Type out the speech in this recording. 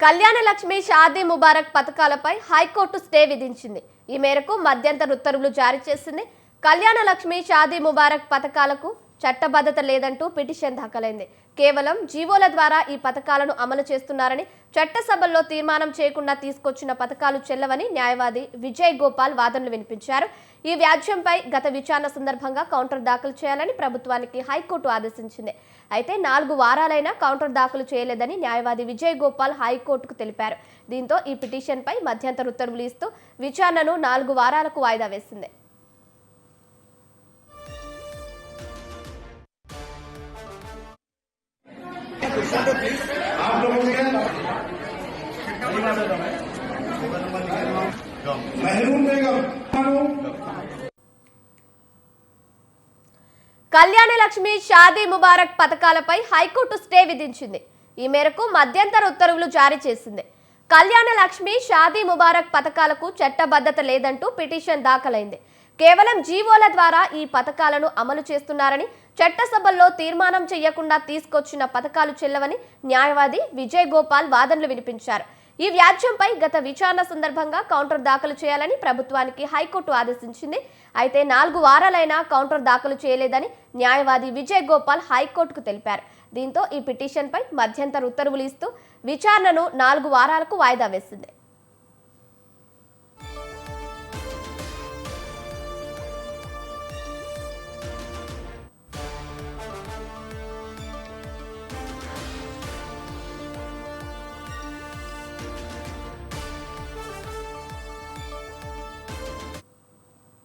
కళ్యాణ లక్ష్మి షాదీ ముబారక్ పథకాలపై high court stay విధించింది. ఈ మేరకు మధ్యంతర ఉత్తర్వులు జారీ చేసింది. కళ్యాణ లక్ష్మి షాదీ ముబారక్ పథకాలకు చట్టబద్ధత లేదంటూ పిటిషన్ దాఖలైంది. కేవలం జీవోల ద్వారా ఈ పథకాలను అమలు చేస్తున్నారని, చట్టసభల్లో తీర్మానం చేయకుండా తీసుకొచ్చిన పథకాలు చెల్లవని న్యాయవాది విజయ్ గోపాల్ వాదనలు వినిపించారు. ఈ వ్యాజ్యంపై గత విచారణ సందర్భంగా కౌంటర్ దాఖలు చేయాలని ప్రభుత్వానికి హైకోర్టు ఆదేశించింది. అయితే 4 వారాలైనా కౌంటర్ దాఖలు చేయలేదని న్యాయవాది విజయ్ గోపాల్ హైకోర్టుకు తెలిపారు. దీంతో ఈ పిటిషన్పై మధ్యంతర ఉత్తర్వులు ఇస్తూ విచారణను 4 వారాలకు వాయిదా వేసింది. కళ్యాణ లక్ష్మి షాదీ ముబారక్ పథకాలపై హైకోర్టు స్టే విధించింది. ఈ మేరకు మధ్యంతర ఉత్తర్వులు జారీ చేసింది. కళ్యాణ లక్ష్మి షాదీ ముబారక్ పథకాలకు చట్టబద్ధత లేదంటూ పిటిషన్ దాఖలైంది. కేవలం జీవోల ద్వారా ఈ పథకాలను అమలు చేస్తున్నారని, చట్టసభల్లో తీర్మానం చేయకుండా తీసుకొచ్చిన పథకాలు చెల్లవని న్యాయవాది విజయ్ గోపాల్ వాదనలు వినిపించారు. ఈ వ్యాజ్యంపై గత విచారణ సందర్భంగా కౌంటర్ దాఖలు చేయాలని ప్రభుత్వానికి హైకోర్టు ఆదేశించింది. అయితే 4 వారాలైనా కౌంటర్ దాఖలు చేయలేదని న్యాయవాది విజయ్ గోపాల్ హైకోర్టుకు తెలిపారు. దీంతో ఈ పిటిషన్పై మధ్యంతర ఉత్తర్వులు ఇస్తూ విచారణను 4 వారాలకు వాయిదా వేసింది.